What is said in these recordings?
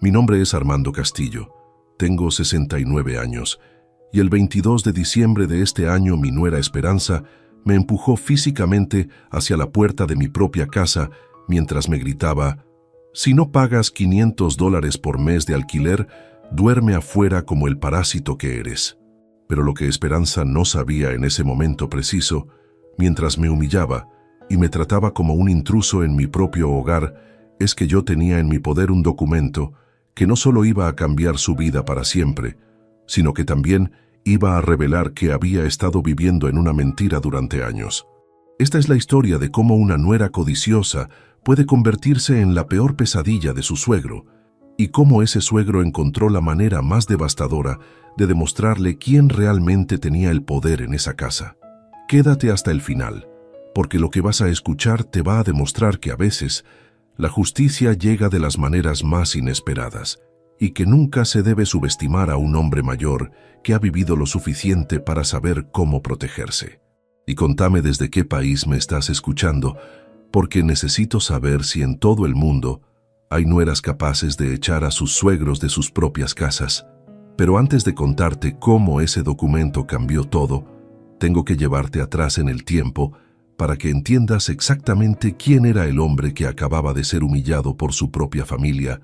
Mi nombre es Armando Castillo. Tengo 69 años. Y el 22 de diciembre de este año mi nuera Esperanza me empujó físicamente hacia la puerta de mi propia casa mientras me gritaba: «Si no pagas $500 por mes de alquiler, duerme afuera como el parásito que eres». Pero lo que Esperanza no sabía en ese momento preciso, mientras me humillaba y me trataba como un intruso en mi propio hogar, es que yo tenía en mi poder un documento que no solo iba a cambiar su vida para siempre, sino que también iba a revelar que había estado viviendo en una mentira durante años. Esta es la historia de cómo una nuera codiciosa puede convertirse en la peor pesadilla de su suegro, y cómo ese suegro encontró la manera más devastadora de demostrarle quién realmente tenía el poder en esa casa. Quédate hasta el final, porque lo que vas a escuchar te va a demostrar que a veces la justicia llega de las maneras más inesperadas, y que nunca se debe subestimar a un hombre mayor que ha vivido lo suficiente para saber cómo protegerse. Y contame desde qué país me estás escuchando, porque necesito saber si en todo el mundo hay nueras capaces de echar a sus suegros de sus propias casas. Pero antes de contarte cómo ese documento cambió todo, tengo que llevarte atrás en el tiempo para que entiendas exactamente quién era el hombre que acababa de ser humillado por su propia familia,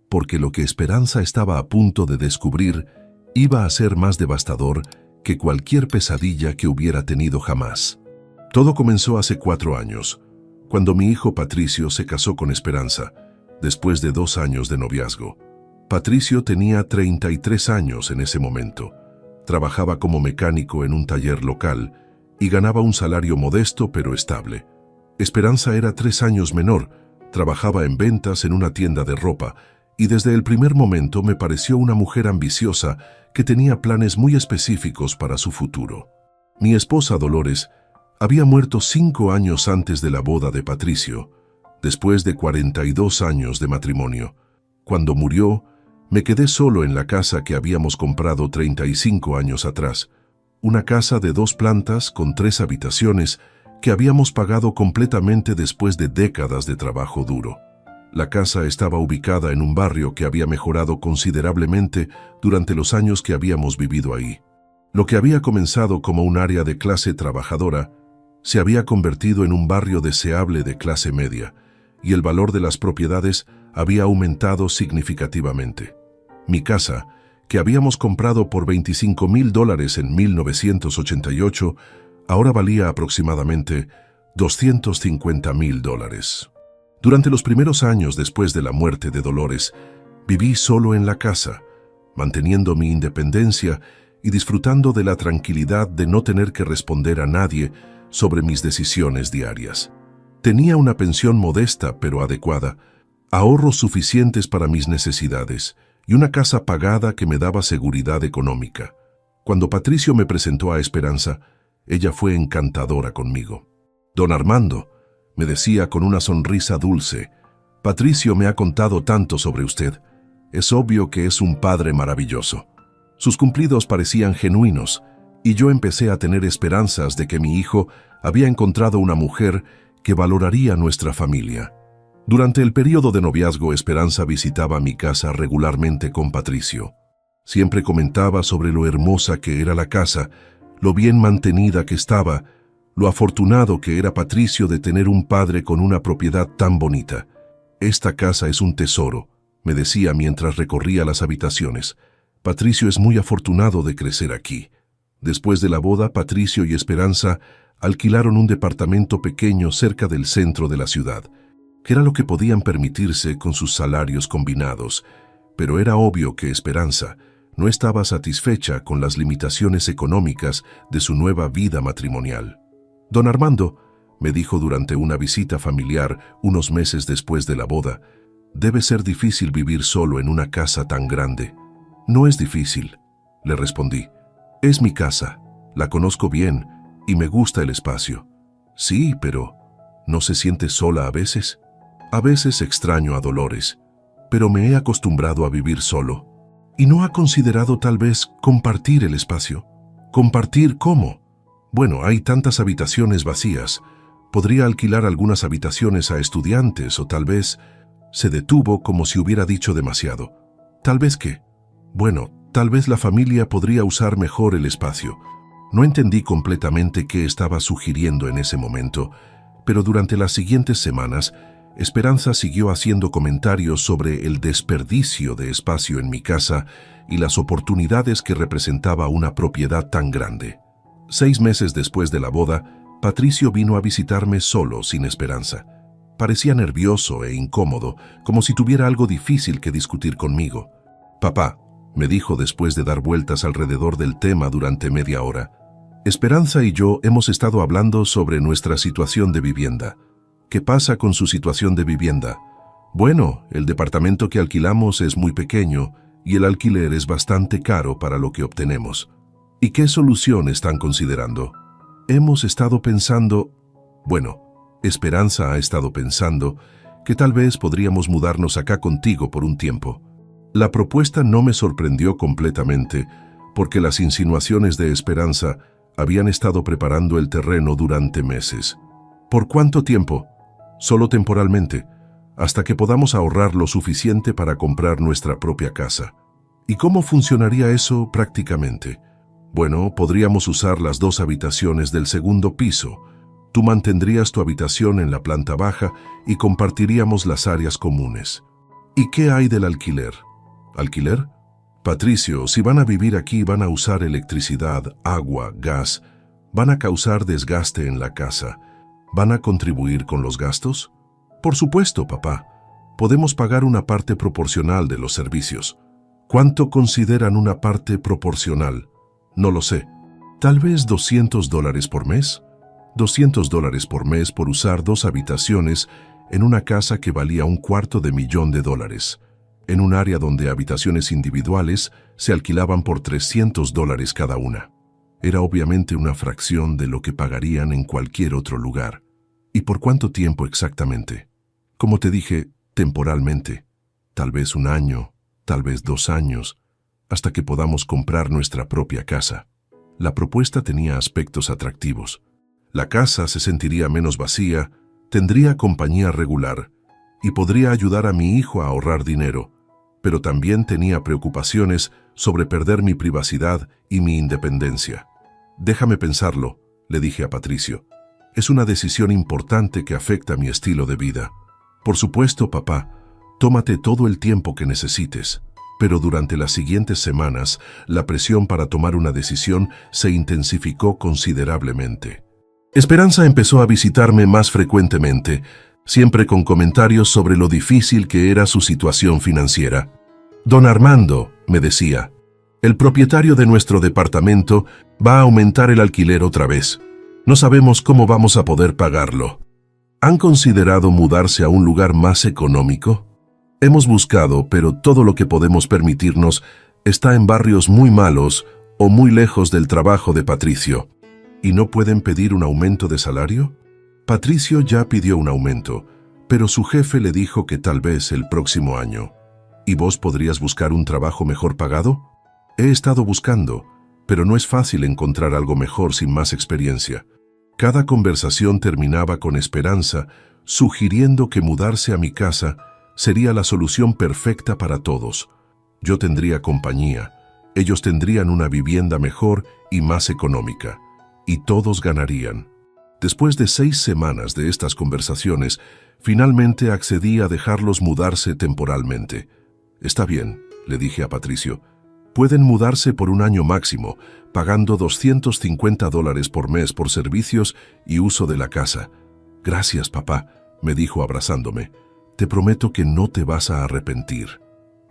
porque lo que Esperanza estaba a punto de descubrir iba a ser más devastador que cualquier pesadilla que hubiera tenido jamás. Todo comenzó hace 4 años, cuando mi hijo Patricio se casó con Esperanza, después de 2 años de noviazgo. Patricio tenía 33 años en ese momento. Trabajaba como mecánico en un taller local y ganaba un salario modesto pero estable. Esperanza era 3 años menor, trabajaba en ventas en una tienda de ropa y desde el primer momento me pareció una mujer ambiciosa que tenía planes muy específicos para su futuro. Mi esposa Dolores había muerto 5 años antes de la boda de Patricio, después de 42 años de matrimonio. Cuando murió, me quedé solo en la casa que habíamos comprado 35 años atrás, una casa de 2 plantas con 3 habitaciones que habíamos pagado completamente después de décadas de trabajo duro. La casa estaba ubicada en un barrio que había mejorado considerablemente durante los años que habíamos vivido ahí. Lo que había comenzado como un área de clase trabajadora se había convertido en un barrio deseable de clase media, y el valor de las propiedades había aumentado significativamente. Mi casa, que habíamos comprado por $25,000 en 1988, ahora valía aproximadamente $250,000. Durante los primeros años después de la muerte de Dolores, viví solo en la casa, manteniendo mi independencia y disfrutando de la tranquilidad de no tener que responder a nadie sobre mis decisiones diarias. Tenía una pensión modesta pero adecuada, ahorros suficientes para mis necesidades y una casa pagada que me daba seguridad económica. Cuando Patricio me presentó a Esperanza, ella fue encantadora conmigo. «Don Armando», me decía con una sonrisa dulce, «Patricio me ha contado tanto sobre usted. Es obvio que es un padre maravilloso». Sus cumplidos parecían genuinos, y yo empecé a tener esperanzas de que mi hijo había encontrado una mujer que valoraría nuestra familia. Durante el periodo de noviazgo, Esperanza visitaba mi casa regularmente con Patricio. Siempre comentaba sobre lo hermosa que era la casa, lo bien mantenida que estaba, lo afortunado que era Patricio de tener un padre con una propiedad tan bonita. «Esta casa es un tesoro», me decía mientras recorría las habitaciones. «Patricio es muy afortunado de crecer aquí». Después de la boda, Patricio y Esperanza alquilaron un departamento pequeño cerca del centro de la ciudad, que era lo que podían permitirse con sus salarios combinados, pero era obvio que Esperanza no estaba satisfecha con las limitaciones económicas de su nueva vida matrimonial. «Don Armando», me dijo durante una visita familiar unos meses después de la boda, «debe ser difícil vivir solo en una casa tan grande». «No es difícil», le respondí. «Es mi casa, la conozco bien y me gusta el espacio». «Sí, pero ¿no se siente sola a veces?» «A veces extraño a Dolores, pero me he acostumbrado a vivir solo». «¿Y no ha considerado tal vez compartir el espacio?» «¿Compartir cómo?» «Bueno, hay tantas habitaciones vacías. Podría alquilar algunas habitaciones a estudiantes o tal vez…» Se detuvo como si hubiera dicho demasiado. ¿Tal vez qué? Bueno, tal vez la familia podría usar mejor el espacio. No entendí completamente qué estaba sugiriendo en ese momento, pero durante las siguientes semanas, Esperanza siguió haciendo comentarios sobre el desperdicio de espacio en mi casa y las oportunidades que representaba una propiedad tan grande. 6 meses después de la boda, Patricio vino a visitarme solo, sin Esperanza. Parecía nervioso e incómodo, como si tuviera algo difícil que discutir conmigo. «Papá», me dijo después de dar vueltas alrededor del tema durante media hora, «Esperanza y yo hemos estado hablando sobre nuestra situación de vivienda. ¿Qué pasa con su situación de vivienda? Bueno, el departamento que alquilamos es muy pequeño y el alquiler es bastante caro para lo que obtenemos. ¿Y qué solución están considerando? Hemos estado pensando... Bueno, Esperanza ha estado pensando que tal vez podríamos mudarnos acá contigo por un tiempo». La propuesta no me sorprendió completamente porque las insinuaciones de Esperanza habían estado preparando el terreno durante meses. ¿Por cuánto tiempo? Solo temporalmente, hasta que podamos ahorrar lo suficiente para comprar nuestra propia casa. ¿Y cómo funcionaría eso prácticamente? Bueno, podríamos usar las 2 habitaciones del segundo piso. Tú mantendrías tu habitación en la planta baja y compartiríamos las áreas comunes. ¿Y qué hay del alquiler? ¿Alquiler? Patricio, si van a vivir aquí van a usar electricidad, agua, gas, van a causar desgaste en la casa. ¿Van a contribuir con los gastos? Por supuesto, papá. Podemos pagar una parte proporcional de los servicios. ¿Cuánto consideran una parte proporcional? No lo sé. ¿Tal vez $200 por mes? $200 por mes por usar 2 habitaciones en una casa que valía $250,000, en un área donde habitaciones individuales se alquilaban por $300 cada una. Era obviamente una fracción de lo que pagarían en cualquier otro lugar. ¿Y por cuánto tiempo exactamente? Como te dije, temporalmente. Tal vez 1 año, tal vez 2 años, hasta que podamos comprar nuestra propia casa. La propuesta tenía aspectos atractivos. La casa se sentiría menos vacía, tendría compañía regular y podría ayudar a mi hijo a ahorrar dinero, pero también tenía preocupaciones sobre perder mi privacidad y mi independencia. «Déjame pensarlo», le dije a Patricio. «Es una decisión importante que afecta mi estilo de vida». «Por supuesto, papá. Tómate todo el tiempo que necesites». Pero durante las siguientes semanas, la presión para tomar una decisión se intensificó considerablemente. Esperanza empezó a visitarme más frecuentemente, siempre con comentarios sobre lo difícil que era su situación financiera. «Don Armando», me decía, «el propietario de nuestro departamento va a aumentar el alquiler otra vez. No sabemos cómo vamos a poder pagarlo. ¿Han considerado mudarse a un lugar más económico? Hemos buscado, pero todo lo que podemos permitirnos está en barrios muy malos o muy lejos del trabajo de Patricio. ¿Y no pueden pedir un aumento de salario?» Patricio ya pidió un aumento, pero su jefe le dijo que tal vez el próximo año. ¿Y vos podrías buscar un trabajo mejor pagado? He estado buscando, pero no es fácil encontrar algo mejor sin más experiencia. Cada conversación terminaba con Esperanza sugiriendo que mudarse a mi casa sería la solución perfecta para todos. Yo tendría compañía, ellos tendrían una vivienda mejor y más económica, y todos ganarían. Después de 6 semanas de estas conversaciones, finalmente accedí a dejarlos mudarse temporalmente. «Está bien», le dije a Patricio. «Pueden mudarse por 1 año máximo, pagando $250 por mes por servicios y uso de la casa». «Gracias, papá», me dijo abrazándome. «Te prometo que no te vas a arrepentir».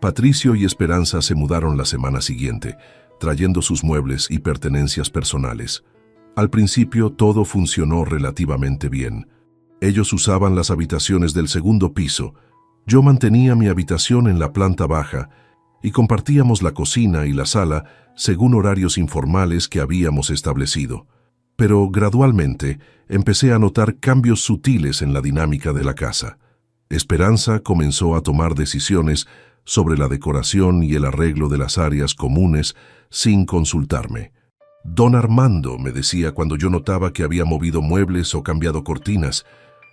Patricio y Esperanza se mudaron la semana siguiente, trayendo sus muebles y pertenencias personales. Al principio todo funcionó relativamente bien. Ellos usaban las habitaciones del segundo piso, yo mantenía mi habitación en la planta baja y compartíamos la cocina y la sala según horarios informales que habíamos establecido. Pero gradualmente empecé a notar cambios sutiles en la dinámica de la casa. Esperanza comenzó a tomar decisiones sobre la decoración y el arreglo de las áreas comunes sin consultarme. «Don Armando», me decía cuando yo notaba que había movido muebles o cambiado cortinas,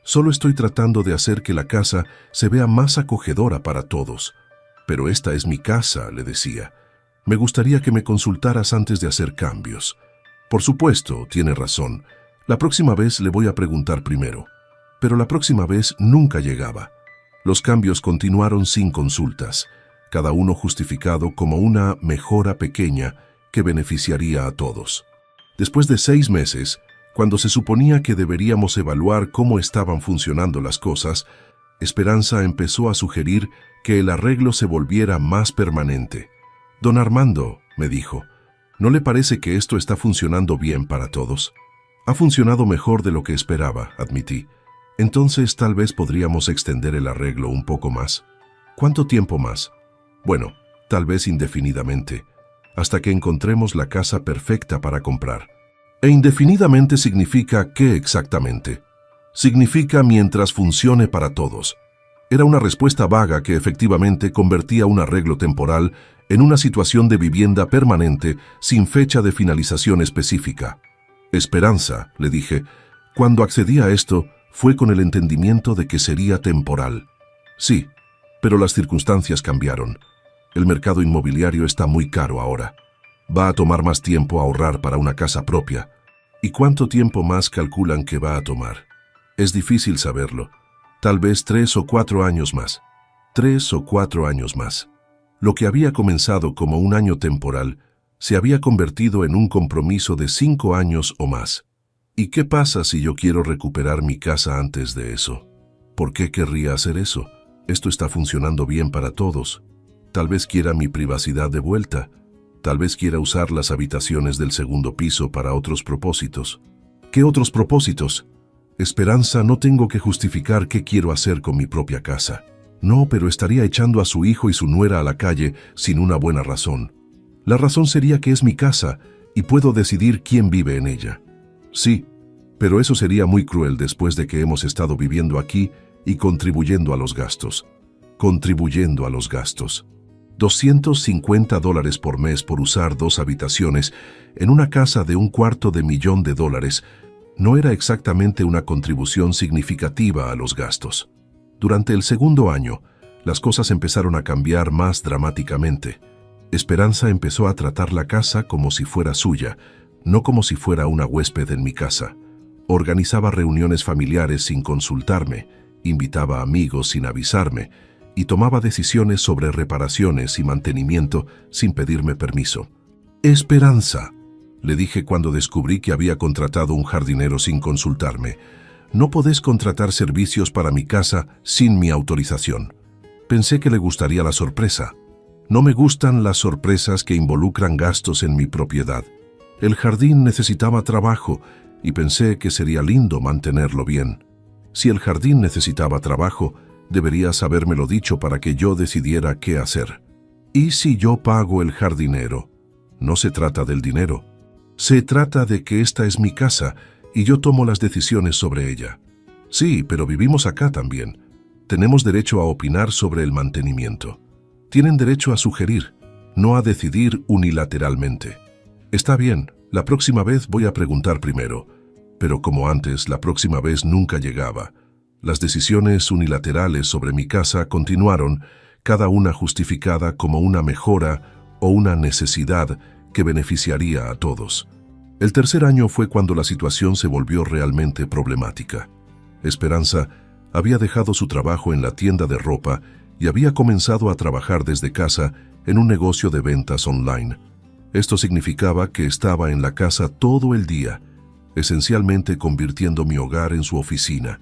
«solo estoy tratando de hacer que la casa se vea más acogedora para todos». Pero esta es mi casa, le decía. Me gustaría que me consultaras antes de hacer cambios. Por supuesto, tiene razón. La próxima vez le voy a preguntar primero. Pero la próxima vez nunca llegaba. Los cambios continuaron sin consultas, cada uno justificado como una mejora pequeña que beneficiaría a todos. Después de 6 meses, cuando se suponía que deberíamos evaluar cómo estaban funcionando las cosas, Esperanza empezó a sugerir que el arreglo se volviera más permanente. «Don Armando», me dijo, «¿no le parece que esto está funcionando bien para todos?» «Ha funcionado mejor de lo que esperaba», admití. «Entonces tal vez podríamos extender el arreglo un poco más». «¿Cuánto tiempo más?» «Bueno, tal vez indefinidamente, hasta que encontremos la casa perfecta para comprar». «¿E indefinidamente significa qué exactamente?» «Significa mientras funcione para todos». Era una respuesta vaga que efectivamente convertía un arreglo temporal en una situación de vivienda permanente sin fecha de finalización específica. «Esperanza», le dije, «cuando accedí a esto fue con el entendimiento de que sería temporal». «Sí, pero las circunstancias cambiaron. El mercado inmobiliario está muy caro ahora. Va a tomar más tiempo ahorrar para una casa propia». «¿Y cuánto tiempo más calculan que va a tomar?» «Es difícil saberlo. Tal vez 3 o 4 años más». 3 o 4 años más. Lo que había comenzado como un año temporal se había convertido en un compromiso de 5 años o más. ¿Y qué pasa si yo quiero recuperar mi casa antes de eso? ¿Por qué querría hacer eso? Esto está funcionando bien para todos. Tal vez quiera mi privacidad de vuelta. Tal vez quiera usar las habitaciones del segundo piso para otros propósitos. ¿Qué otros propósitos? Esperanza, no tengo que justificar qué quiero hacer con mi propia casa. No, pero estaría echando a su hijo y su nuera a la calle sin una buena razón. La razón sería que es mi casa y puedo decidir quién vive en ella. Sí, pero eso sería muy cruel después de que hemos estado viviendo aquí y contribuyendo a los gastos. Contribuyendo a los gastos. $250 por mes por usar 2 habitaciones en una casa de $250,000 no era exactamente una contribución significativa a los gastos. Durante el segundo año, las cosas empezaron a cambiar más dramáticamente. Esperanza empezó a tratar la casa como si fuera suya, no como si fuera una huésped en mi casa. Organizaba reuniones familiares sin consultarme, invitaba amigos sin avisarme y tomaba decisiones sobre reparaciones y mantenimiento sin pedirme permiso. «Esperanza», le dije cuando descubrí que había contratado un jardinero sin consultarme, «no podés contratar servicios para mi casa sin mi autorización». Pensé que le gustaría la sorpresa. No me gustan las sorpresas que involucran gastos en mi propiedad. El jardín necesitaba trabajo y pensé que sería lindo mantenerlo bien. Si el jardín necesitaba trabajo, deberías habérmelo dicho para que yo decidiera qué hacer. ¿Y si yo pago el jardinero? No se trata del dinero. Se trata de que esta es mi casa y yo tomo las decisiones sobre ella. Sí, pero vivimos acá también. Tenemos derecho a opinar sobre el mantenimiento. Tienen derecho a sugerir, no a decidir unilateralmente. Está bien, la próxima vez voy a preguntar primero. Pero como antes, la próxima vez nunca llegaba. Las decisiones unilaterales sobre mi casa continuaron, cada una justificada como una mejora o una necesidad que beneficiaría a todos. El tercer año fue cuando la situación se volvió realmente problemática. Esperanza había dejado su trabajo en la tienda de ropa y había comenzado a trabajar desde casa en un negocio de ventas online. Esto significaba que estaba en la casa todo el día, esencialmente convirtiendo mi hogar en su oficina.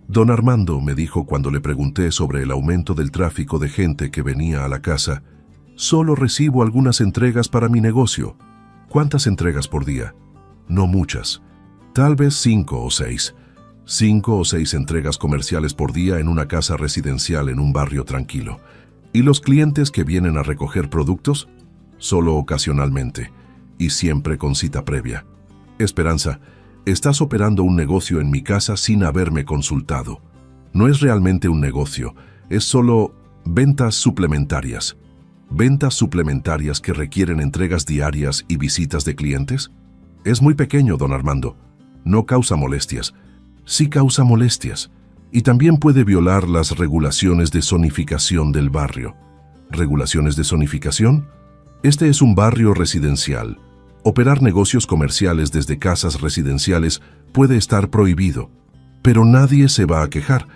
«Don Armando», me dijo cuando le pregunté sobre el aumento del tráfico de gente que venía a la casa, «solo recibo algunas entregas para mi negocio». «¿Cuántas entregas por día?» «No muchas. Tal vez 5 o 6. 5 o 6 entregas comerciales por día en una casa residencial en un barrio tranquilo. ¿Y los clientes que vienen a recoger productos?» «Solo ocasionalmente, y siempre con cita previa». «Esperanza, estás operando un negocio en mi casa sin haberme consultado. No es realmente un negocio, es solo ventas suplementarias». ¿Ventas suplementarias que requieren entregas diarias y visitas de clientes? Es muy pequeño, don Armando. No causa molestias. Sí causa molestias. Y también puede violar las regulaciones de zonificación del barrio. ¿Regulaciones de zonificación? Este es un barrio residencial. Operar negocios comerciales desde casas residenciales puede estar prohibido. Pero nadie se va a quejar.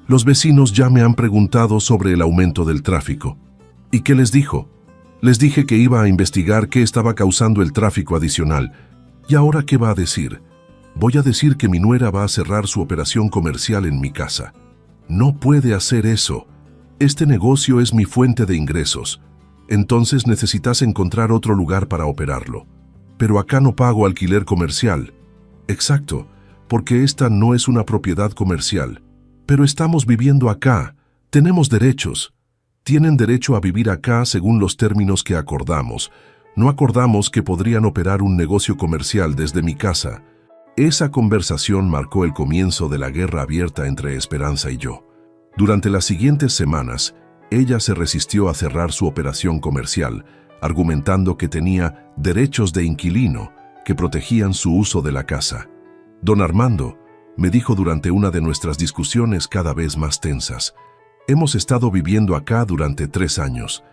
Los vecinos ya me han preguntado sobre el aumento del tráfico. ¿Y qué les dijo? Les dije que iba a investigar qué estaba causando el tráfico adicional. ¿Y ahora qué va a decir? Voy a decir que mi nuera va a cerrar su operación comercial en mi casa. No puede hacer eso. Este negocio es mi fuente de ingresos. Entonces necesitas encontrar otro lugar para operarlo. Pero acá no pago alquiler comercial. Exacto, porque esta no es una propiedad comercial. Pero estamos viviendo acá. Tenemos derechos. Tienen derecho a vivir acá según los términos que acordamos. No acordamos que podrían operar un negocio comercial desde mi casa. Esa conversación marcó el comienzo de la guerra abierta entre Esperanza y yo. Durante las siguientes semanas, ella se resistió a cerrar su operación comercial, argumentando que tenía derechos de inquilino que protegían su uso de la casa. Don Armando me dijo durante una de nuestras discusiones cada vez más tensas: hemos estado viviendo acá durante 3 años.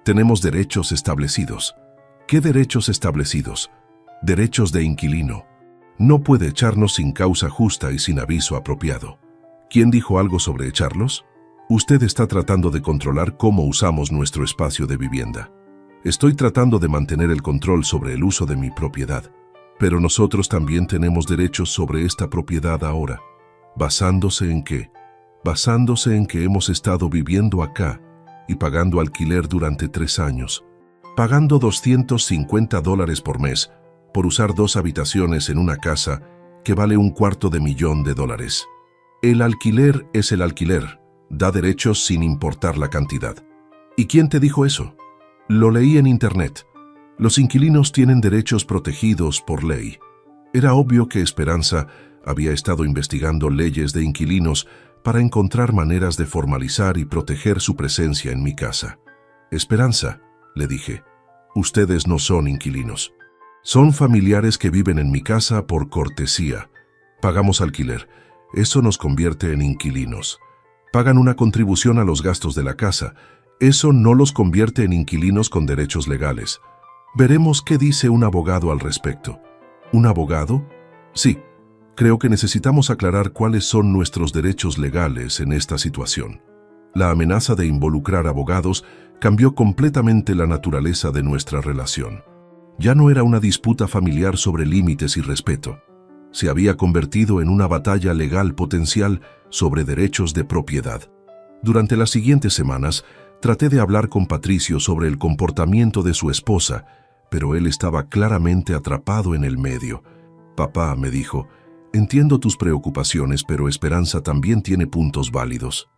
Tenemos derechos establecidos. ¿Qué derechos establecidos? Derechos de inquilino. No puede echarnos sin causa justa y sin aviso apropiado. ¿Quién dijo algo sobre echarlos? Usted está tratando de controlar cómo usamos nuestro espacio de vivienda. Estoy tratando de mantener el control sobre el uso de mi propiedad. Pero nosotros también tenemos derechos sobre esta propiedad ahora. ¿Basándose en qué? Basándose en que hemos estado viviendo acá y pagando alquiler durante 3 años. Pagando $250 por mes por usar 2 habitaciones en una casa que vale $250,000. El alquiler es el alquiler. Da derechos sin importar la cantidad. ¿Y quién te dijo eso? Lo leí en internet. Los inquilinos tienen derechos protegidos por ley. Era obvio que Esperanza había estado investigando leyes de inquilinos para encontrar maneras de formalizar y proteger su presencia en mi casa. Esperanza, le dije, ustedes no son inquilinos. Son familiares que viven en mi casa por cortesía. Pagamos alquiler. Eso nos convierte en inquilinos. Pagan una contribución a los gastos de la casa. Eso no los convierte en inquilinos con derechos legales. Veremos qué dice un abogado al respecto. ¿Un abogado? Sí. Creo que necesitamos aclarar cuáles son nuestros derechos legales en esta situación. La amenaza de involucrar abogados cambió completamente la naturaleza de nuestra relación. Ya no era una disputa familiar sobre límites y respeto. Se había convertido en una batalla legal potencial sobre derechos de propiedad. Durante las siguientes semanas, traté de hablar con Patricio sobre el comportamiento de su esposa, pero él estaba claramente atrapado en el medio. Papá, me dijo, entiendo tus preocupaciones, pero Esperanza también tiene puntos válidos.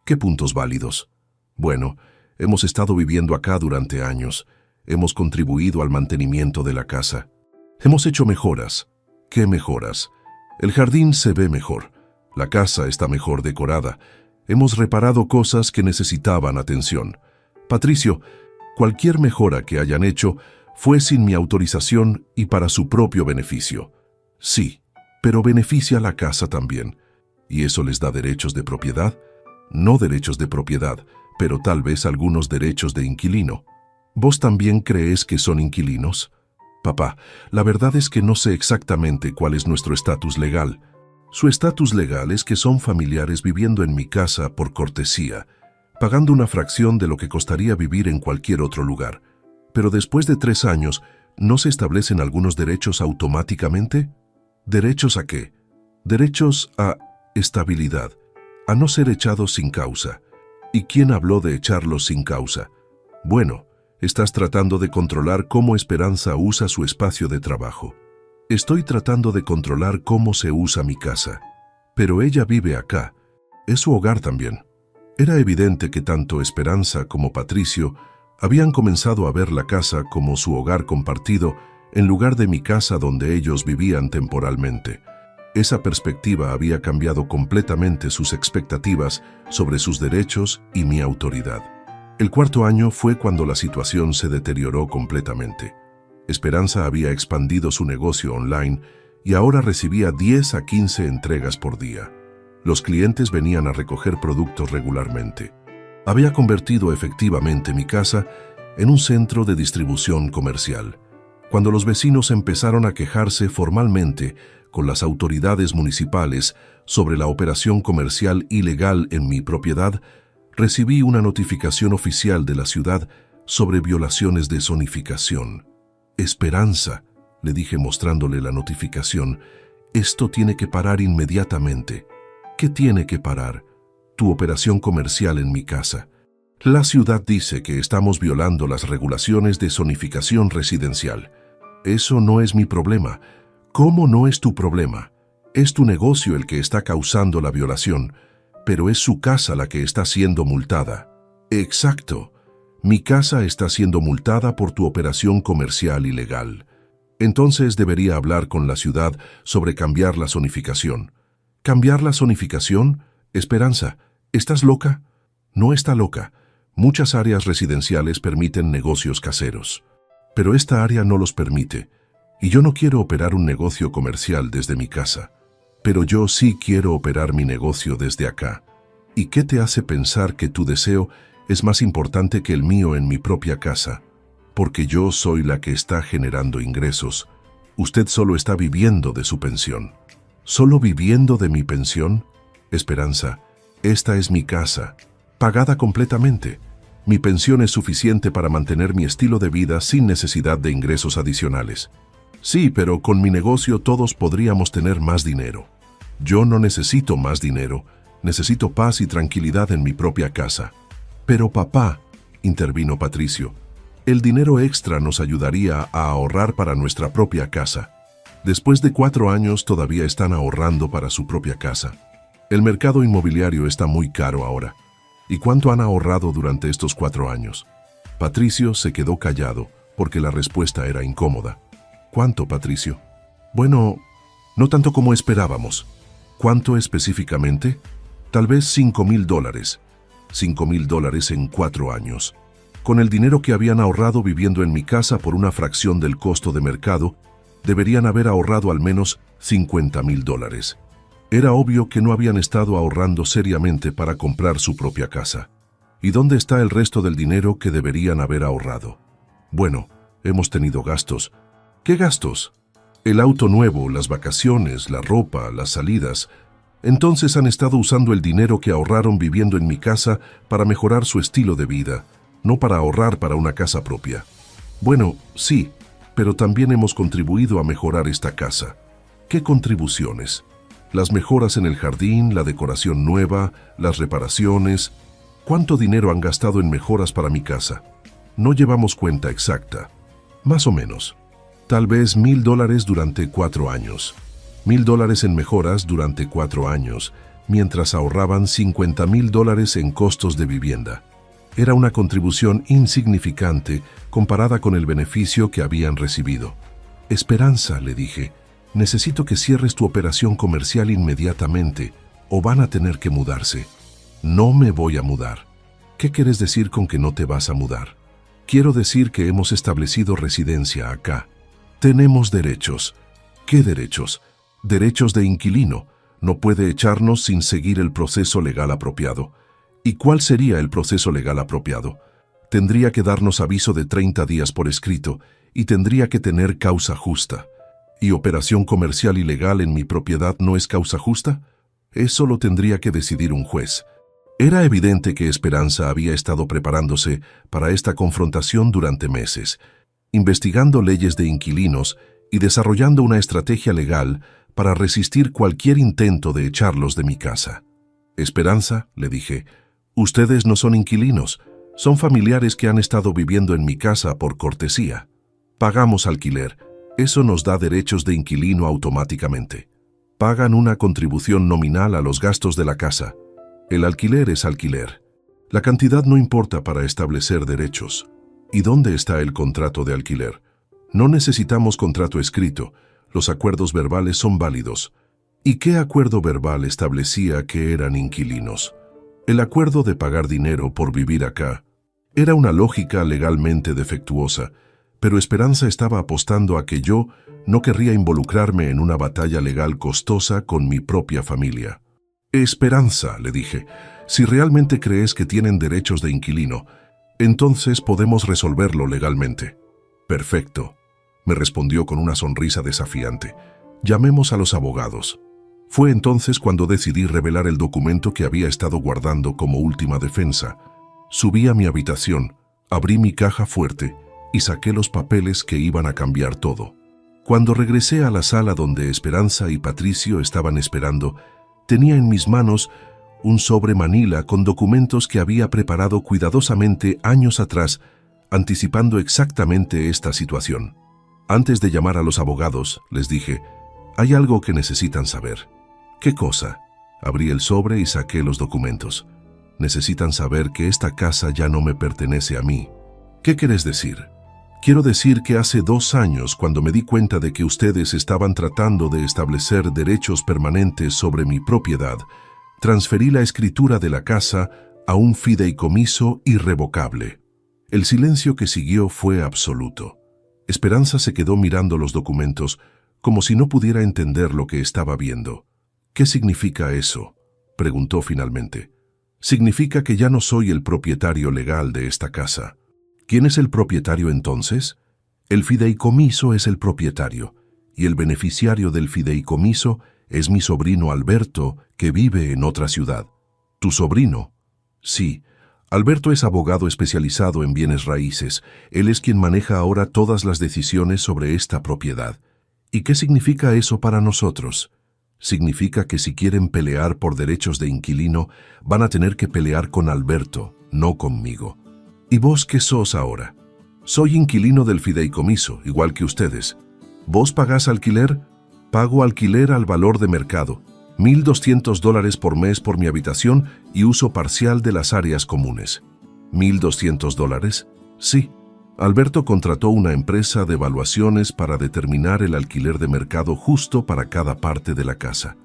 ¿Qué puntos válidos? Bueno, hemos estado viviendo acá durante años. Hemos contribuido al mantenimiento de la casa. Hemos hecho mejoras. ¿Qué mejoras? El jardín se ve mejor. La casa está mejor decorada. Hemos reparado cosas que necesitaban atención. Patricio, cualquier mejora que hayan hecho fue sin mi autorización y para su propio beneficio. Sí, pero beneficia a la casa también. ¿Y eso les da derechos de propiedad? No derechos de propiedad, pero tal vez algunos derechos de inquilino. ¿Vos también crees que son inquilinos? Papá, la verdad es que no sé exactamente cuál es nuestro estatus legal. Su estatus legal es que son familiares viviendo en mi casa por cortesía, pagando una fracción de lo que costaría vivir en cualquier otro lugar. Pero después de 3 años, ¿no se establecen algunos derechos automáticamente? ¿Derechos a qué? Derechos a estabilidad, a no ser echados sin causa. ¿Y quién habló de echarlos sin causa? Bueno, estás tratando de controlar cómo Esperanza usa su espacio de trabajo. Estoy tratando de controlar cómo se usa mi casa. Pero ella vive acá. Es su hogar también. Era evidente que tanto Esperanza como Patricio habían comenzado a ver la casa como su hogar compartido en lugar de mi casa donde ellos vivían temporalmente. Esa perspectiva había cambiado completamente sus expectativas sobre sus derechos y mi autoridad. El 4.º año fue cuando la situación se deterioró completamente. Esperanza había expandido su negocio online y ahora recibía 10 a 15 entregas por día. Los clientes venían a recoger productos regularmente. Había convertido efectivamente mi casa en un centro de distribución comercial. Cuando los vecinos empezaron a quejarse formalmente con las autoridades municipales sobre la operación comercial ilegal en mi propiedad, recibí una notificación oficial de la ciudad sobre violaciones de zonificación. Esperanza, le dije mostrándole la notificación, esto tiene que parar inmediatamente. ¿Qué tiene que parar? Tu operación comercial en mi casa. La ciudad dice que estamos violando las regulaciones de zonificación residencial. Eso no es mi problema. ¿Cómo no es tu problema? Es tu negocio el que está causando la violación, pero es su casa la que está siendo multada. Exacto. Mi casa está siendo multada por tu operación comercial ilegal. Entonces debería hablar con la ciudad sobre cambiar la zonificación. ¿Cambiar la zonificación? Esperanza, ¿estás loca? No está loca. Muchas áreas residenciales permiten negocios caseros. Pero esta área no los permite, y yo no quiero operar un negocio comercial desde mi casa. Pero yo sí quiero operar mi negocio desde acá. ¿Y qué te hace pensar que tu deseo es más importante que el mío en mi propia casa? Porque yo soy la que está generando ingresos. Usted solo está viviendo de su pensión. ¿Solo viviendo de mi pensión? Esperanza, esta es mi casa, pagada completamente. Mi pensión es suficiente para mantener mi estilo de vida sin necesidad de ingresos adicionales. Sí, pero con mi negocio todos podríamos tener más dinero. Yo no necesito más dinero, necesito paz y tranquilidad en mi propia casa. Pero papá, intervino Patricio, el dinero extra nos ayudaría a ahorrar para nuestra propia casa. Después de 4 años todavía están ahorrando para su propia casa. El mercado inmobiliario está muy caro ahora. ¿Y cuánto han ahorrado durante estos 4 años? Patricio se quedó callado porque la respuesta era incómoda. ¿Cuánto, Patricio? Bueno, no tanto como esperábamos. ¿Cuánto específicamente? Tal vez $5,000. $5,000 en 4 años. Con el dinero que habían ahorrado viviendo en mi casa por una fracción del costo de mercado, deberían haber ahorrado al menos $50,000. Era obvio que no habían estado ahorrando seriamente para comprar su propia casa. ¿Y dónde está el resto del dinero que deberían haber ahorrado? Bueno, hemos tenido gastos. ¿Qué gastos? El auto nuevo, las vacaciones, la ropa, las salidas. Entonces han estado usando el dinero que ahorraron viviendo en mi casa para mejorar su estilo de vida, no para ahorrar para una casa propia. Bueno, sí, pero también hemos contribuido a mejorar esta casa. ¿Qué contribuciones? Las mejoras en el jardín, la decoración nueva, las reparaciones. ¿Cuánto dinero han gastado en mejoras para mi casa? No llevamos cuenta exacta. Más o menos. Tal vez $1,000 durante 4 años. $1,000 en mejoras durante 4 años, mientras ahorraban $50,000 en costos de vivienda. Era una contribución insignificante comparada con el beneficio que habían recibido. Esperanza, le dije, necesito que cierres tu operación comercial inmediatamente o van a tener que mudarse. No me voy a mudar. ¿Qué quieres decir con que no te vas a mudar? Quiero decir que hemos establecido residencia acá. Tenemos derechos. ¿Qué derechos? Derechos de inquilino. No puede echarnos sin seguir el proceso legal apropiado. ¿Y cuál sería el proceso legal apropiado? Tendría que darnos aviso de 30 días por escrito y tendría que tener causa justa. ¿Y operación comercial ilegal en mi propiedad no es causa justa? Eso lo tendría que decidir un juez. Era evidente que Esperanza había estado preparándose para esta confrontación durante meses, investigando leyes de inquilinos y desarrollando una estrategia legal para resistir cualquier intento de echarlos de mi casa. Esperanza, le dije, ustedes no son inquilinos, son familiares que han estado viviendo en mi casa por cortesía. Pagamos alquiler. Eso nos da derechos de inquilino automáticamente. Pagan una contribución nominal a los gastos de la casa. El alquiler es alquiler. La cantidad no importa para establecer derechos. ¿Y dónde está el contrato de alquiler? No necesitamos contrato escrito. Los acuerdos verbales son válidos. ¿Y qué acuerdo verbal establecía que eran inquilinos? El acuerdo de pagar dinero por vivir acá. Era una lógica legalmente defectuosa, pero Esperanza estaba apostando a que yo no querría involucrarme en una batalla legal costosa con mi propia familia. Esperanza, le dije, Si realmente crees que tienen derechos de inquilino, entonces podemos resolverlo legalmente. Perfecto, me respondió con una sonrisa desafiante. Llamemos a los abogados. Fue entonces cuando decidí revelar el documento que había estado guardando como última defensa. Subí a mi habitación, abrí mi caja fuerte y saqué los papeles que iban a cambiar todo. Cuando regresé a la sala donde Esperanza y Patricio estaban esperando, tenía en mis manos un sobre manila con documentos que había preparado cuidadosamente años atrás, anticipando exactamente esta situación. Antes de llamar a los abogados, les dije, hay algo que necesitan saber. ¿Qué cosa? Abrí el sobre y saqué los documentos. Necesitan saber que esta casa ya no me pertenece a mí. ¿Qué quieres decir? Quiero decir que hace 2 años, cuando me di cuenta de que ustedes estaban tratando de establecer derechos permanentes sobre mi propiedad, transferí la escritura de la casa a un fideicomiso irrevocable. El silencio que siguió fue absoluto. Esperanza se quedó mirando los documentos como si no pudiera entender lo que estaba viendo. ¿Qué significa eso?, preguntó finalmente. Significa que ya no soy el propietario legal de esta casa. ¿Quién es el propietario entonces? El fideicomiso es el propietario, y el beneficiario del fideicomiso es mi sobrino Alberto, que vive en otra ciudad. ¿Tu sobrino? Sí. Alberto es abogado especializado en bienes raíces. Él es quien maneja ahora todas las decisiones sobre esta propiedad. ¿Y qué significa eso para nosotros? Significa que si quieren pelear por derechos de inquilino, van a tener que pelear con Alberto, no conmigo. ¿Y vos qué sos ahora? Soy inquilino del fideicomiso, igual que ustedes. ¿Vos pagás alquiler? Pago alquiler al valor de mercado, $1,200 por mes por mi habitación y uso parcial de las áreas comunes. ¿$1,200? Sí. Alberto contrató una empresa de evaluaciones para determinar el alquiler de mercado justo para cada parte de la casa.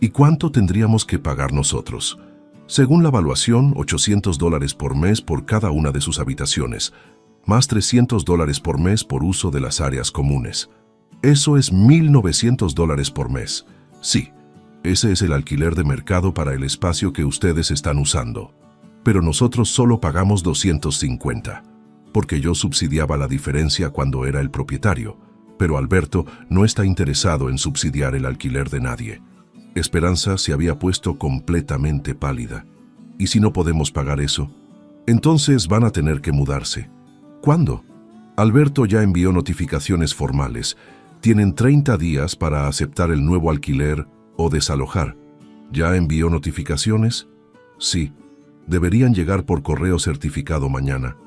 ¿Y cuánto tendríamos que pagar nosotros? Según la evaluación, $800 por mes por cada una de sus habitaciones, más $300 por mes por uso de las áreas comunes. Eso es $1,900 por mes. Sí, ese es el alquiler de mercado para el espacio que ustedes están usando. Pero nosotros solo pagamos $250, porque yo subsidiaba la diferencia cuando era el propietario, pero Alberto no está interesado en subsidiar el alquiler de nadie. Esperanza se había puesto completamente pálida. ¿Y si no podemos pagar eso? Entonces van a tener que mudarse. ¿Cuándo? Alberto ya envió notificaciones formales. Tienen 30 días para aceptar el nuevo alquiler o desalojar. ¿Ya envió notificaciones? Sí. Deberían llegar por correo certificado mañana.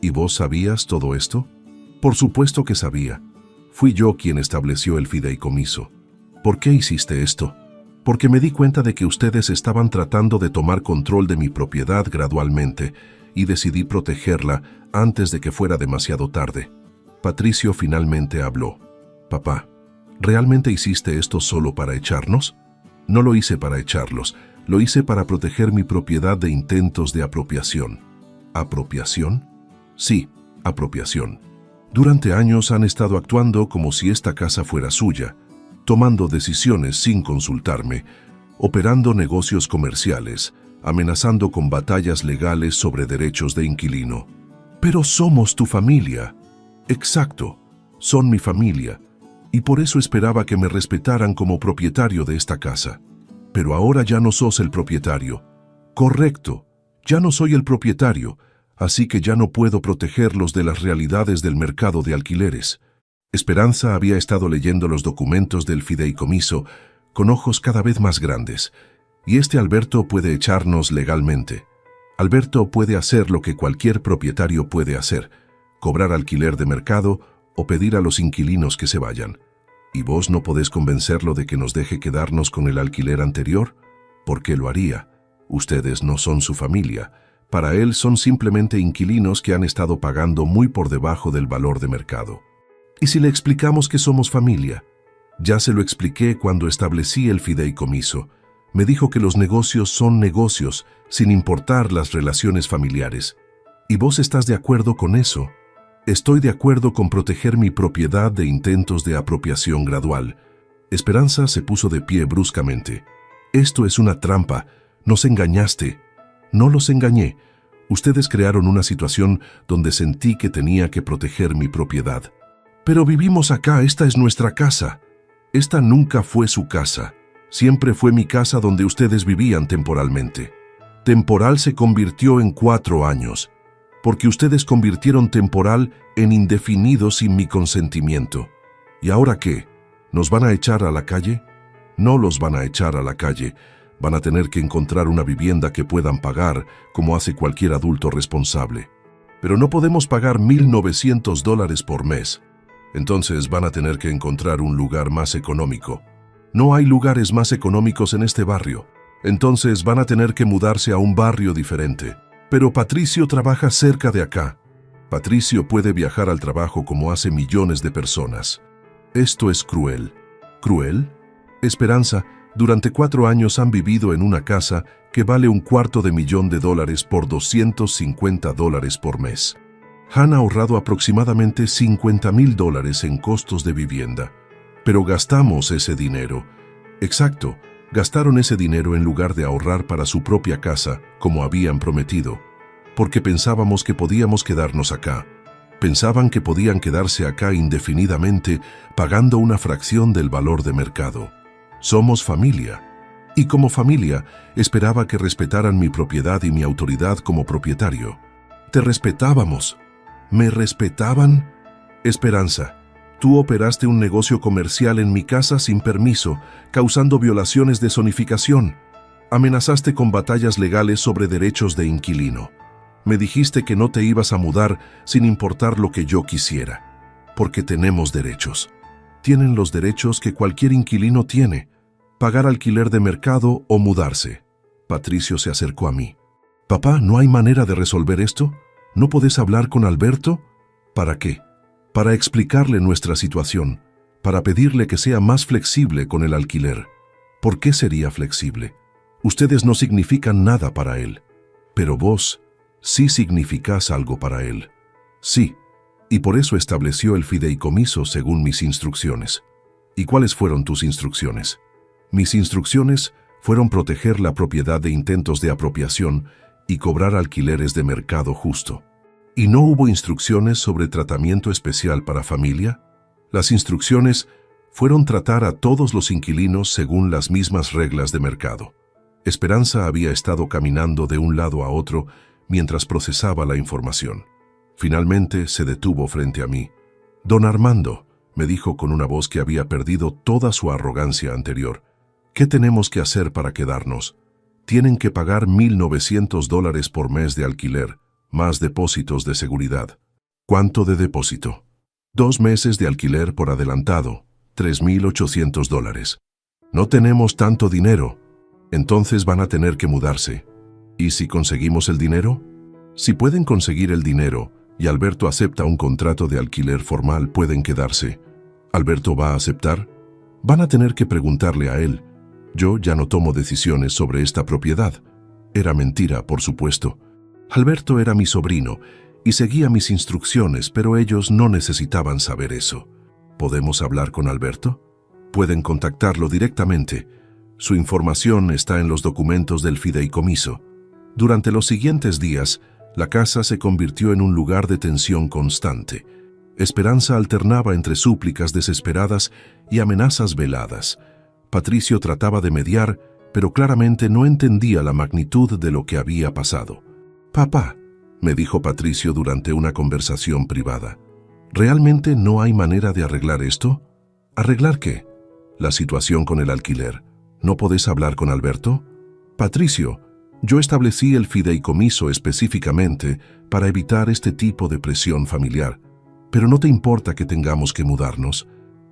¿Y vos sabías todo esto? Por supuesto que sabía. Fui yo quien estableció el fideicomiso. ¿Por qué hiciste esto? Porque me di cuenta de que ustedes estaban tratando de tomar control de mi propiedad gradualmente y decidí protegerla antes de que fuera demasiado tarde. Patricio finalmente habló. Papá, ¿realmente hiciste esto solo para echarnos? No lo hice para echarlos, lo hice para proteger mi propiedad de intentos de apropiación. ¿Apropiación? Sí, apropiación. Durante años han estado actuando como si esta casa fuera suya, tomando decisiones sin consultarme, operando negocios comerciales, amenazando con batallas legales sobre derechos de inquilino. Pero somos tu familia. Exacto, son mi familia, y por eso esperaba que me respetaran como propietario de esta casa. Pero ahora ya no sos el propietario. Correcto, ya no soy el propietario, así que ya no puedo protegerlos de las realidades del mercado de alquileres. Esperanza había estado leyendo los documentos del fideicomiso con ojos cada vez más grandes. Y Alberto puede echarnos legalmente. Alberto puede hacer lo que cualquier propietario puede hacer: cobrar alquiler de mercado o pedir a los inquilinos que se vayan. ¿Y vos no podés convencerlo de que nos deje quedarnos con el alquiler anterior? ¿Por qué lo haría? Ustedes no son su familia. Para él son simplemente inquilinos que han estado pagando muy por debajo del valor de mercado. ¿Y si le explicamos que somos familia? Ya se lo expliqué cuando establecí el fideicomiso. Me dijo que los negocios son negocios, sin importar las relaciones familiares. ¿Y vos estás de acuerdo con eso? Estoy de acuerdo con proteger mi propiedad de intentos de apropiación gradual. Esperanza se puso de pie bruscamente. Esto es una trampa. Nos engañaste. No los engañé. Ustedes crearon una situación donde sentí que tenía que proteger mi propiedad. Pero vivimos acá, esta es nuestra casa. Esta nunca fue su casa. Siempre fue mi casa donde ustedes vivían temporalmente. Temporal se convirtió en 4 años, porque ustedes convirtieron temporal en indefinido sin mi consentimiento. ¿Y ahora qué? ¿Nos van a echar a la calle? No los van a echar a la calle. Van a tener que encontrar una vivienda que puedan pagar, como hace cualquier adulto responsable. Pero no podemos pagar $1,900 por mes. Entonces van a tener que encontrar un lugar más económico. No hay lugares más económicos en este barrio. Entonces van a tener que mudarse a un barrio diferente. Pero Patricio trabaja cerca de acá. Patricio puede viajar al trabajo como hace millones de personas. Esto es cruel. ¿Cruel? Esperanza, durante 4 años han vivido en una casa que vale $250,000 por $250 por mes. Han ahorrado aproximadamente $50,000 en costos de vivienda. Pero gastamos ese dinero. Exacto, gastaron ese dinero en lugar de ahorrar para su propia casa, como habían prometido. Porque pensábamos que podíamos quedarnos acá. Pensaban que podían quedarse acá indefinidamente, pagando una fracción del valor de mercado. Somos familia. Y como familia, esperaba que respetaran mi propiedad y mi autoridad como propietario. Te respetábamos. ¿Me respetaban? Esperanza, tú operaste un negocio comercial en mi casa sin permiso, causando violaciones de zonificación. Amenazaste con batallas legales sobre derechos de inquilino. Me dijiste que no te ibas a mudar sin importar lo que yo quisiera. Porque tenemos derechos. Tienen los derechos que cualquier inquilino tiene. Pagar alquiler de mercado o mudarse. Patricio se acercó a mí. Papá, ¿no hay manera de resolver esto? ¿No podés hablar con Alberto? ¿Para qué? Para explicarle nuestra situación, para pedirle que sea más flexible con el alquiler. ¿Por qué sería flexible? Ustedes no significan nada para él, pero vos sí significás algo para él. Sí, y por eso estableció el fideicomiso según mis instrucciones. ¿Y cuáles fueron tus instrucciones? Mis instrucciones fueron proteger la propiedad de intentos de apropiación y cobrar alquileres de mercado justo. ¿Y no hubo instrucciones sobre tratamiento especial para familia? Las instrucciones fueron tratar a todos los inquilinos según las mismas reglas de mercado. Esperanza había estado caminando de un lado a otro mientras procesaba la información. Finalmente se detuvo frente a mí. «Don Armando», me dijo con una voz que había perdido toda su arrogancia anterior, «¿qué tenemos que hacer para quedarnos? Tienen que pagar $1,900 por mes de alquiler, más depósitos de seguridad». «¿Cuánto de depósito?» 2 meses de alquiler por adelantado, $3,800. «No tenemos tanto dinero». «Entonces van a tener que mudarse». «¿Y si conseguimos el dinero?» «Si pueden conseguir el dinero y Alberto acepta un contrato de alquiler formal, pueden quedarse». «¿Alberto va a aceptar?» «Van a tener que preguntarle a él. Yo ya no tomo decisiones sobre esta propiedad». Era mentira, por supuesto. Alberto era mi sobrino y seguía mis instrucciones, pero ellos no necesitaban saber eso. ¿Podemos hablar con Alberto? Pueden contactarlo directamente. Su información está en los documentos del fideicomiso. Durante los siguientes días, la casa se convirtió en un lugar de tensión constante. Esperanza alternaba entre súplicas desesperadas y amenazas veladas. Patricio trataba de mediar, pero claramente no entendía la magnitud de lo que había pasado. «Papá», me dijo Patricio durante una conversación privada, ¿realmente no hay manera de arreglar esto? ¿Arreglar qué? La situación con el alquiler. ¿No podés hablar con Alberto? Patricio, yo establecí el fideicomiso específicamente para evitar este tipo de presión familiar. Pero no te importa que tengamos que mudarnos.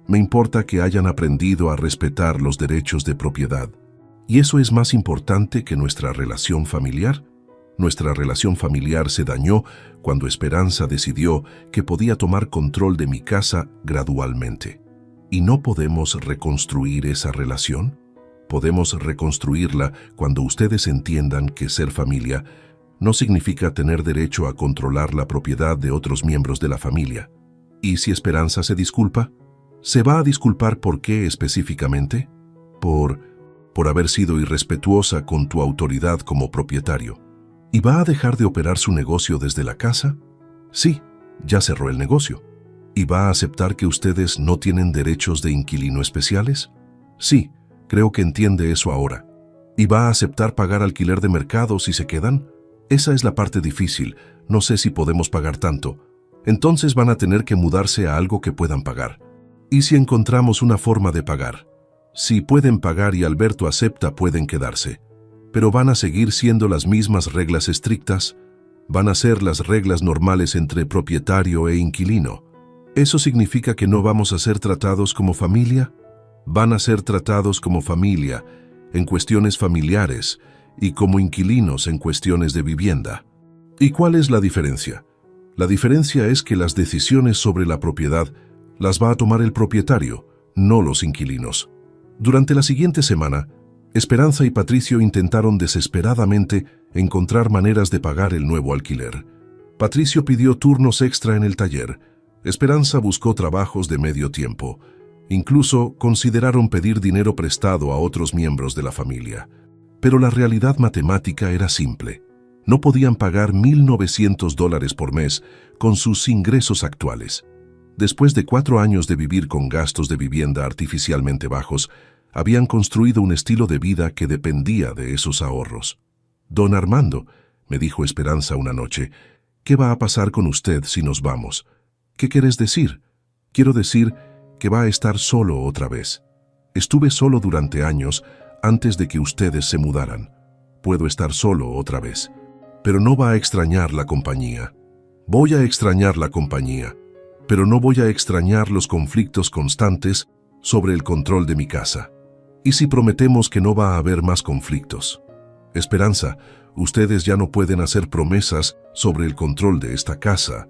Me importa que hayan aprendido a respetar los derechos de propiedad. ¿Y eso es más importante que nuestra relación familiar? Nuestra relación familiar se dañó cuando Esperanza decidió que podía tomar control de mi casa gradualmente. ¿Y no podemos reconstruir esa relación? Podemos reconstruirla cuando ustedes entiendan que ser familia no significa tener derecho a controlar la propiedad de otros miembros de la familia. ¿Y si Esperanza se disculpa? ¿Se va a disculpar por qué específicamente? Por haber sido irrespetuosa con tu autoridad como propietario. ¿Y va a dejar de operar su negocio desde la casa? Sí, ya cerró el negocio. ¿Y va a aceptar que ustedes no tienen derechos de inquilino especiales? Sí, creo que entiende eso ahora. ¿Y va a aceptar pagar alquiler de mercado si se quedan? Esa es la parte difícil, no sé si podemos pagar tanto. Entonces van a tener que mudarse a algo que puedan pagar. ¿Y si encontramos una forma de pagar? Si pueden pagar y Alberto acepta, pueden quedarse. Pero van a seguir siendo las mismas reglas estrictas. Van a ser las reglas normales entre propietario e inquilino. ¿Eso significa que no vamos a ser tratados como familia? Van a ser tratados como familia en cuestiones familiares y como inquilinos en cuestiones de vivienda. ¿Y cuál es la diferencia? La diferencia es que las decisiones sobre la propiedad las va a tomar el propietario, no los inquilinos. Durante la siguiente semana, Esperanza y Patricio intentaron desesperadamente encontrar maneras de pagar el nuevo alquiler. Patricio pidió turnos extra en el taller. Esperanza buscó trabajos de medio tiempo. Incluso consideraron pedir dinero prestado a otros miembros de la familia. Pero la realidad matemática era simple. No podían pagar $1,900 por mes con sus ingresos actuales. Después de 4 años de vivir con gastos de vivienda artificialmente bajos, habían construido un estilo de vida que dependía de esos ahorros. «Don Armando», me dijo Esperanza una noche, «¿qué va a pasar con usted si nos vamos?» «¿Qué quieres decir?» «Quiero decir que va a estar solo otra vez. Estuve solo durante años antes de que ustedes se mudaran. Puedo estar solo otra vez. Pero no va a extrañar la compañía. Voy a extrañar la compañía, pero no voy a extrañar los conflictos constantes sobre el control de mi casa. ¿Y si prometemos que no va a haber más conflictos? Esperanza, ustedes ya no pueden hacer promesas sobre el control de esta casa.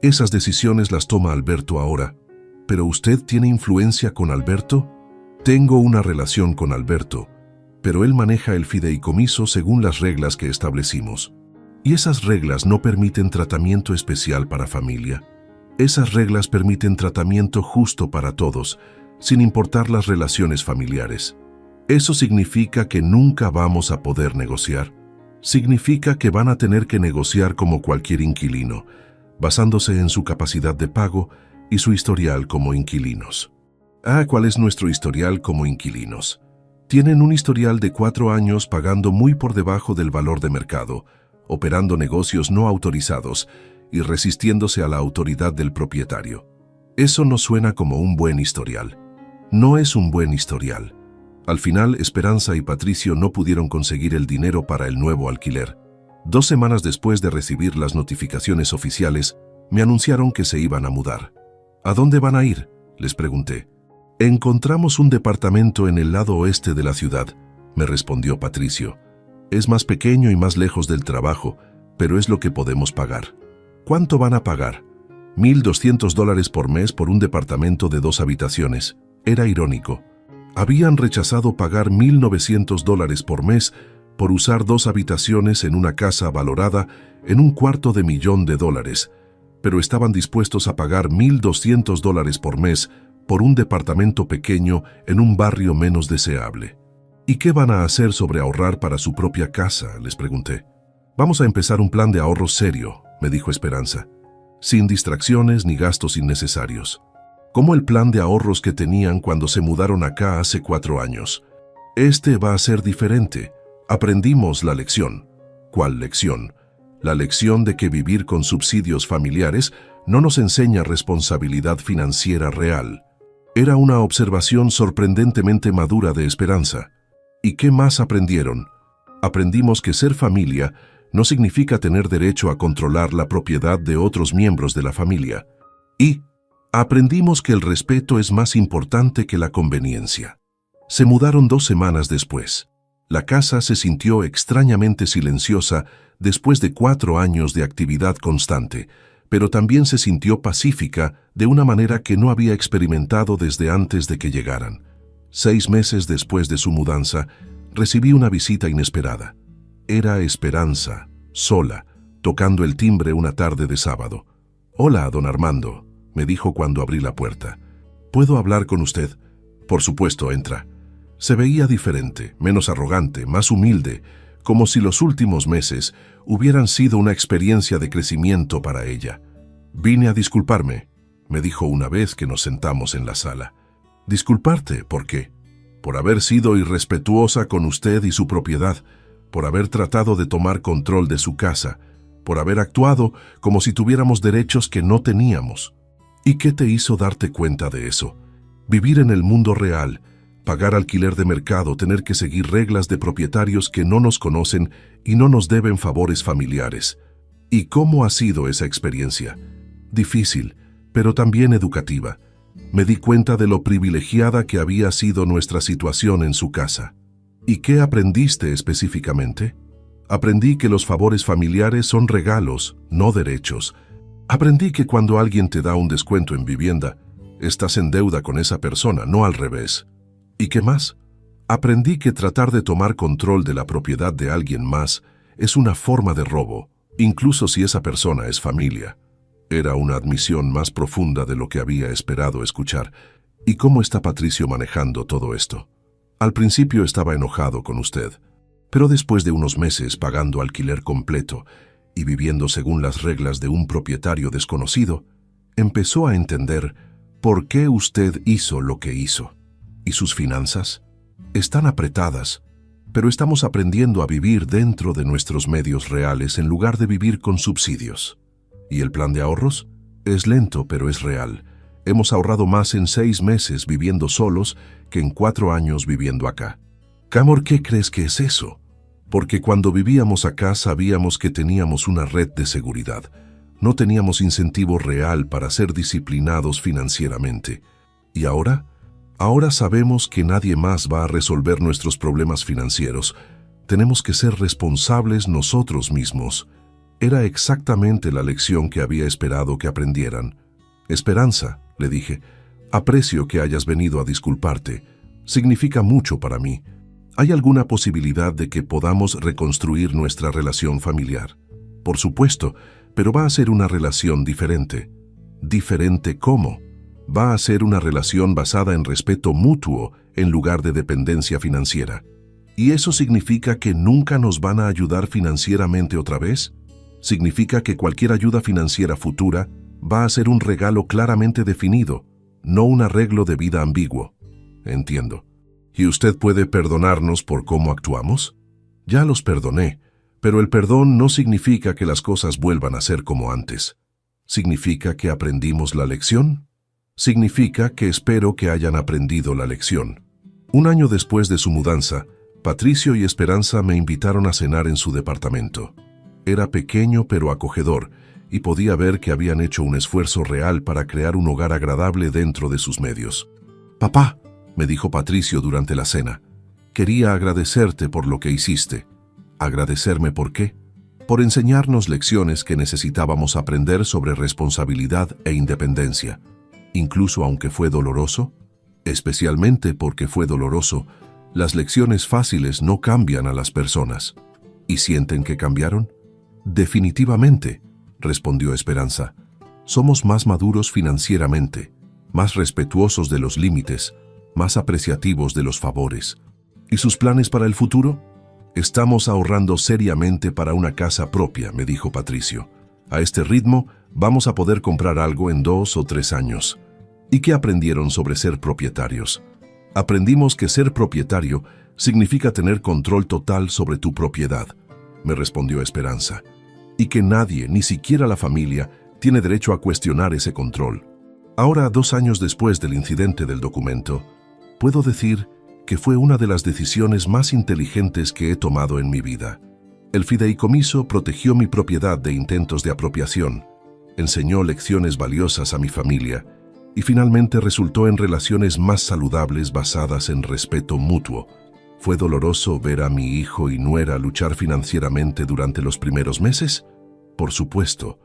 Esas decisiones las toma Alberto ahora. ¿Pero usted tiene influencia con Alberto? Tengo una relación con Alberto, pero él maneja el fideicomiso según las reglas que establecimos. Y esas reglas no permiten tratamiento especial para familia. Esas reglas permiten tratamiento justo para todos, sin importar las relaciones familiares. Eso significa que nunca vamos a poder negociar. Significa que van a tener que negociar como cualquier inquilino, basándose en su capacidad de pago y su historial como inquilinos. ¿Cuál es nuestro historial como inquilinos? Tienen un historial de 4 años pagando muy por debajo del valor de mercado, operando negocios no autorizados y resistiéndose a la autoridad del propietario. Eso no suena como un buen historial. No es un buen historial. Al final, Esperanza y Patricio no pudieron conseguir el dinero para el nuevo alquiler. 2 semanas después de recibir las notificaciones oficiales, me anunciaron que se iban a mudar. ¿A dónde van a ir?, les pregunté. Encontramos un departamento en el lado oeste de la ciudad, me respondió Patricio. Es más pequeño y más lejos del trabajo, pero es lo que podemos pagar. ¿Cuánto van a pagar? $1,200 por mes por un departamento de 2 habitaciones. Era irónico. Habían rechazado pagar $1,900 por mes por usar 2 habitaciones en una casa valorada en $250,000, pero estaban dispuestos a pagar $1,200 por mes por un departamento pequeño en un barrio menos deseable. ¿Y qué van a hacer sobre ahorrar para su propia casa?, les pregunté. Vamos a empezar un plan de ahorro serio, me dijo Esperanza, sin distracciones ni gastos innecesarios. Como el plan de ahorros que tenían cuando se mudaron acá hace 4 años. Este va a ser diferente. Aprendimos la lección. ¿Cuál lección? La lección de que vivir con subsidios familiares no nos enseña responsabilidad financiera real. Era una observación sorprendentemente madura de Esperanza. ¿Y qué más aprendieron? Aprendimos que ser familia no significa tener derecho a controlar la propiedad de otros miembros de la familia. Y aprendimos que el respeto es más importante que la conveniencia. Se mudaron 2 semanas después. La casa se sintió extrañamente silenciosa después de 4 años de actividad constante, pero también se sintió pacífica de una manera que no había experimentado desde antes de que llegaran. 6 meses después de su mudanza, recibí una visita inesperada. Era Esperanza, sola, tocando el timbre una tarde de sábado. «Hola, don Armando», me dijo cuando abrí la puerta. «¿Puedo hablar con usted?» «Por supuesto, entra». Se veía diferente, menos arrogante, más humilde, como si los últimos meses hubieran sido una experiencia de crecimiento para ella. «Vine a disculparme», me dijo una vez que nos sentamos en la sala. «¿Disculparte? ¿Por qué?» «Por haber sido irrespetuosa con usted y su propiedad, por haber tratado de tomar control de su casa, por haber actuado como si tuviéramos derechos que no teníamos». «¿Y qué te hizo darte cuenta de eso? Vivir en el mundo real, pagar alquiler de mercado, tener que seguir reglas de propietarios que no nos conocen y no nos deben favores familiares. ¿Y cómo ha sido esa experiencia? Difícil, pero también educativa. Me di cuenta de lo privilegiada que había sido nuestra situación en su casa». «¿Y qué aprendiste específicamente?» «Aprendí que los favores familiares son regalos, no derechos. Aprendí que cuando alguien te da un descuento en vivienda, estás en deuda con esa persona, no al revés. ¿Y qué más? Aprendí que tratar de tomar control de la propiedad de alguien más es una forma de robo, incluso si esa persona es familia». Era una admisión más profunda de lo que había esperado escuchar. «¿Y cómo está Patricio manejando todo esto?» «Al principio estaba enojado con usted, pero después de unos meses pagando alquiler completo y viviendo según las reglas de un propietario desconocido, empezó a entender por qué usted hizo lo que hizo. ¿Y sus finanzas? Están apretadas, pero estamos aprendiendo a vivir dentro de nuestros medios reales en lugar de vivir con subsidios. ¿Y el plan de ahorros? Es lento, pero es real. Hemos ahorrado más en 6 meses viviendo solos que en 4 años viviendo acá». «Camor, ¿qué crees que es eso?» «Porque cuando vivíamos acá sabíamos que teníamos una red de seguridad. No teníamos incentivo real para ser disciplinados financieramente. ¿Y ahora? Ahora sabemos que nadie más va a resolver nuestros problemas financieros. Tenemos que ser responsables nosotros mismos». Era exactamente la lección que había esperado que aprendieran. «Esperanza», le dije, «aprecio que hayas venido a disculparte. Significa mucho para mí. ¿Hay alguna posibilidad de que podamos reconstruir nuestra relación familiar?» «Por supuesto, pero va a ser una relación diferente». «¿Diferente cómo?» «Va a ser una relación basada en respeto mutuo en lugar de dependencia financiera». «¿Y eso significa que nunca nos van a ayudar financieramente otra vez?» «Significa que cualquier ayuda financiera futura va a ser un regalo claramente definido, no un arreglo de vida ambiguo». «Entiendo. ¿Y usted puede perdonarnos por cómo actuamos?» «Ya los perdoné, pero el perdón no significa que las cosas vuelvan a ser como antes. ¿Significa que aprendimos la lección?» «Significa que espero que hayan aprendido la lección». 1 año después de su mudanza, Patricio y Esperanza me invitaron a cenar en su departamento. Era pequeño pero acogedor, y podía ver que habían hecho un esfuerzo real para crear un hogar agradable dentro de sus medios. «Papá», me dijo Patricio durante la cena, «quería agradecerte por lo que hiciste». «¿Agradecerme por qué?» «Por enseñarnos lecciones que necesitábamos aprender sobre responsabilidad e independencia, incluso aunque fue doloroso. Especialmente porque fue doloroso, las lecciones fáciles no cambian a las personas». «¿Y sienten que cambiaron?» «Definitivamente», respondió Esperanza. «Somos más maduros financieramente, más respetuosos de los límites, más apreciativos de los favores». «¿Y sus planes para el futuro?» «Estamos ahorrando seriamente para una casa propia», me dijo Patricio. «A este ritmo vamos a poder comprar algo en 2 o 3 años». «¿Y qué aprendieron sobre ser propietarios?» «Aprendimos que ser propietario significa tener control total sobre tu propiedad», me respondió Esperanza, «y que nadie, ni siquiera la familia, tiene derecho a cuestionar ese control». Ahora, 2 años después del incidente del documento, puedo decir que fue una de las decisiones más inteligentes que he tomado en mi vida. El fideicomiso protegió mi propiedad de intentos de apropiación, enseñó lecciones valiosas a mi familia y finalmente resultó en relaciones más saludables basadas en respeto mutuo. ¿Fue doloroso ver a mi hijo y nuera luchar financieramente durante los primeros meses? Por supuesto,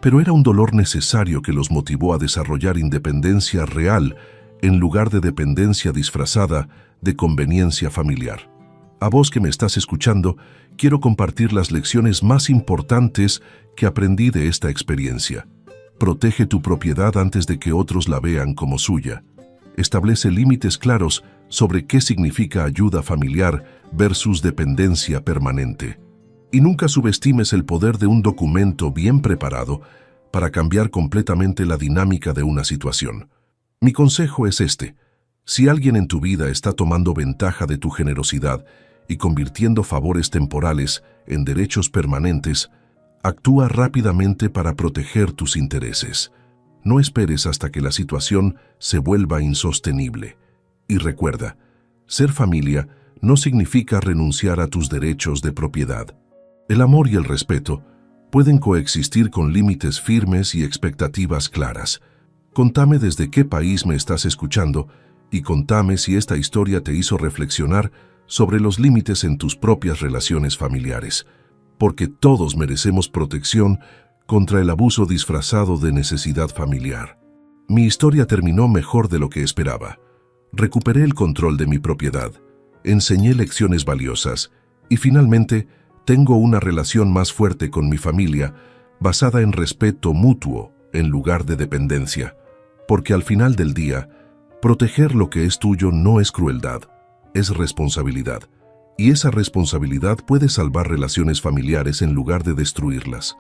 pero era un dolor necesario que los motivó a desarrollar independencia real en lugar de dependencia disfrazada de conveniencia familiar. A vos que me estás escuchando, quiero compartir las lecciones más importantes que aprendí de esta experiencia. Protege tu propiedad antes de que otros la vean como suya. Establece límites claros sobre qué significa ayuda familiar versus dependencia permanente. Y nunca subestimes el poder de un documento bien preparado para cambiar completamente la dinámica de una situación. Mi consejo es este: si alguien en tu vida está tomando ventaja de tu generosidad y convirtiendo favores temporales en derechos permanentes, actúa rápidamente para proteger tus intereses. No esperes hasta que la situación se vuelva insostenible. Y recuerda, ser familia no significa renunciar a tus derechos de propiedad. El amor y el respeto pueden coexistir con límites firmes y expectativas claras. Contame desde qué país me estás escuchando y contame si esta historia te hizo reflexionar sobre los límites en tus propias relaciones familiares, porque todos merecemos protección contra el abuso disfrazado de necesidad familiar. Mi historia terminó mejor de lo que esperaba. Recuperé el control de mi propiedad, enseñé lecciones valiosas y finalmente tengo una relación más fuerte con mi familia basada en respeto mutuo en lugar de dependencia, porque al final del día, proteger lo que es tuyo no es crueldad, es responsabilidad, y esa responsabilidad puede salvar relaciones familiares en lugar de destruirlas.